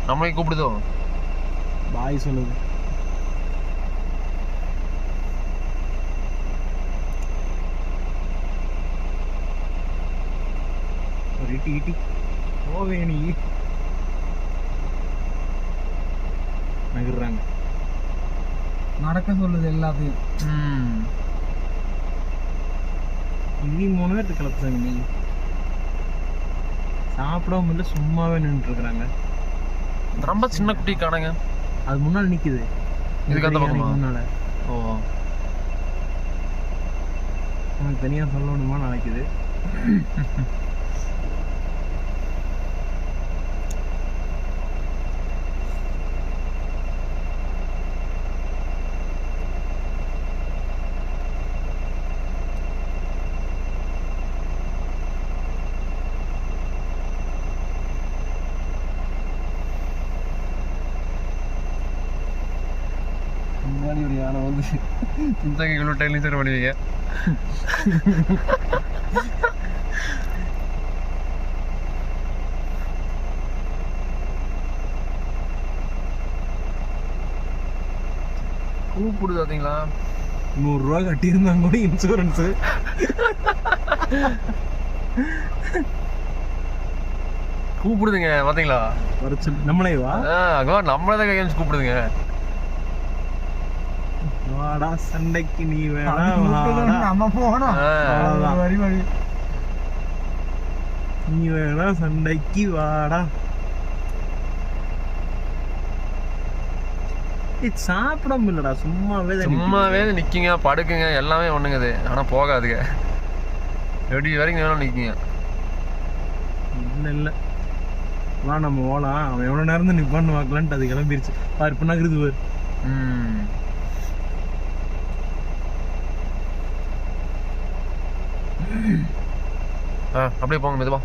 நம்மளே கூப்பிடுதோ? பாய் சொல்லுது. ஒரு இட்டி இட்டி போவே நீ நகர்றாங்க. நடக்க சொல்லுது எல்லாத்தையும். இனி 3 பேர் கிளப்புறாங்க. நீ சாப்பிடாம இல்லை, சும்மாவே நின்றுட்டு இருக்கிறாங்க. ரொம்ப சின்ன குட்டி காணுங்க. அது முன்னால் நிக்குது. இதுக்கு அந்த பக்கமா? முன்னால. ஓ, உனக்கு தனியா சொல்லணுமா நினைக்குது. முன்னாடி ஒரு யானை வந்து இந்த இவ்வளோ டைலையும் சார் பண்ணுவீங்க. கூப்பிடுது பார்த்தீங்களா? 100 ரூபா கட்டியிருந்தாங்க கூட இன்சூரன்ஸு. கூப்பிடுதுங்க பார்த்தீங்களா? வர சொல்லி நம்மளே வா. நம்மளே தான் கையெழுந்து கூப்பிடுதுங்க. வாடா சண்டைக்கு நீ வேணா நம்ம போனோம். நீ வேணா சண்டைக்கு வாடா. சாப்பிடாம இல்லடா, சும்மாவே நிற்கிங்க, படுக்குங்க, எல்லாமே ஒண்ணுங்குது. ஆனால் போகாதுங்க. எப்படி வரைக்கும் வேணாலும் நிற்கிங்க. இல்லை வா நம்ம போகலாம். அவன் எவ்வளோ நேரம் தான் நிற்பான்னு பார்க்கலான்ட்டு அது கிளம்பிருச்சு. பாரு இப்போ நகருது பாரு. அப்படியே போங்க மெதுவா.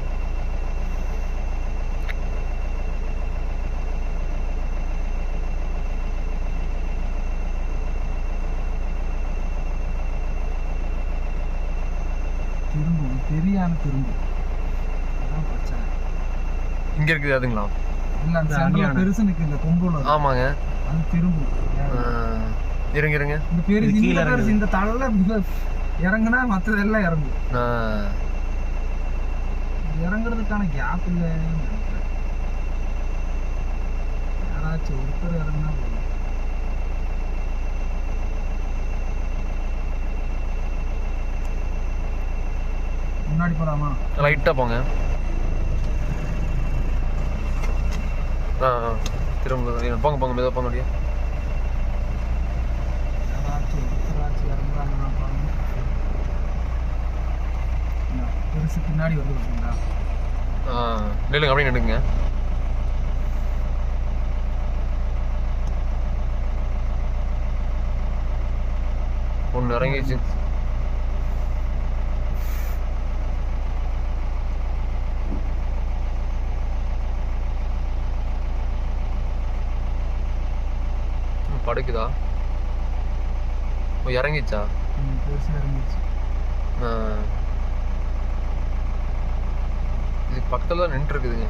திரும்பும் தெரியாம திரும்பும். அதான் பிரச்சனை. இங்க இருக்குது அதுங்களா? இல்ல அந்த சென்டர்ல பெருசு நிக்கு, இந்த கொம்புல. ஆமாங்க, அது திரும்பும். இருங்க இந்த பேரு கீழ பெருசு. இந்த தள்ள இறங்குனா மற்றதெல்லாம் இறங்கும். இறங்குறதுக்கான கேப் இல்லை. யாராச்சும் ஒருத்தர் இறங்குனா போதும். முன்னாடி போலாமா? ரைட்டா போங்க. திரும்ப போங்க மெதுவா போங்க. அப்படியே யாராச்சும் ஒருத்தராச்சும் இறங்குறாங்கன்னா பாருங்க. பெருசு பின்னாடி வந்து பார்த்தீங்களா? நில்லுங்க, அப்படியே நின்றுங்க. ஒன்று இறங்கிச்சு. படுக்குதா? இறங்கிச்சா? பெருசு இறங்கிச்சு. இது பக்கத்துல தான் நின்று இருக்குதுங்க.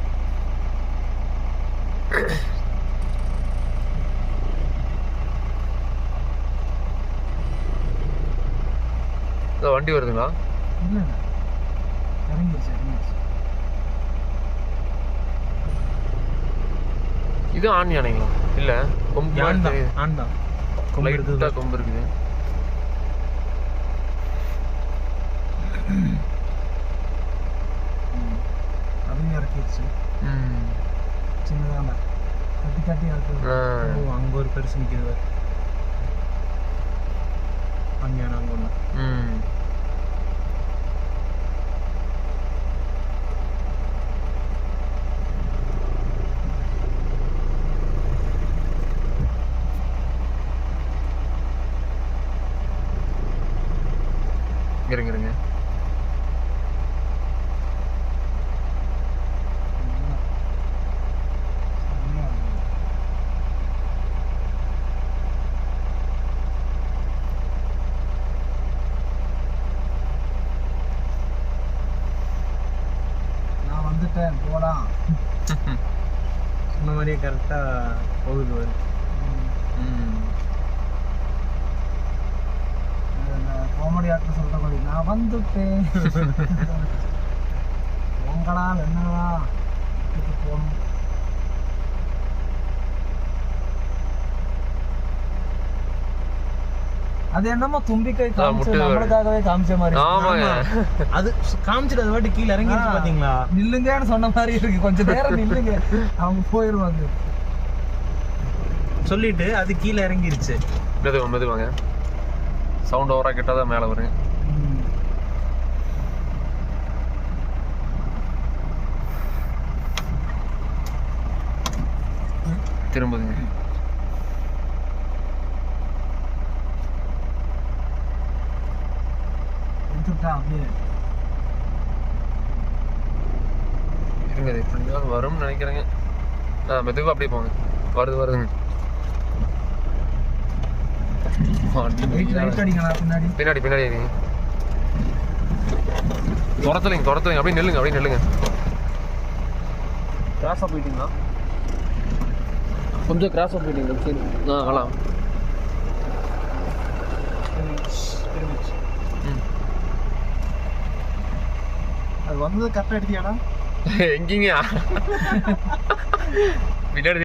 வண்டி வருதுங்களா? இல்ல இறங்கிடுச்சு. இது ஆண் யானைங்களா? இல்ல, கொம்பு ஆண்தான். லைட்டா கொம்பு இருக்குது. அதுவும் இறக்கிடுச்சு. சின்னதான கட்டி இறக்குது. அங்க ஒரு பெருசு நிற்கிது. அங்கேயான அங்கே ஒன்று. இருங்க. மாதிரியே கரெக்டா போகுது வரும். காமெடி ஆக்டர் சொல்ற மாதிரி நான் வந்துட்டேன் உங்களா என்னங்களா போகணும். அது என்னமோ தும்பிக்கை காமிச்சு நம்மளுக்காகவே காமிச்ச மாதிரி. ஆமாங்க, அது காமிச்சிட்டு அது வாட்டி கீழே இறங்கிடுச்சு பாத்தீங்களா? நில்லுங்கன்னு சொன்ன மாதிரி இருக்கு. கொஞ்ச நேரம் நில்லுங்க, அவங்க போயிருவாங்க சொல்லிட்டு அது கீழே இறங்கிருச்சு. மெதுவாங்க, சவுண்ட் ஓவரா கேட்டாதான் மேல வருங்க. திரும்புதுங்க. அப்படியே இருங்க, இது எப்படினாலும் வரும்னு நினைக்கிறேங்க. மெதுவா அப்படியே போங்க. வருதுங்க. பின்னாடி இருங்க. துரத்துலீங்க அப்படியே நில்லுங்க. கிராஸா போயிட்டீங்களா? கொஞ்சம் கிராஸா போயிட்டீங்க. சரி, வரலாம். அது வந்தது கரெக்டா எடுத்தியாடா? எங்கீங்க பின்னாடி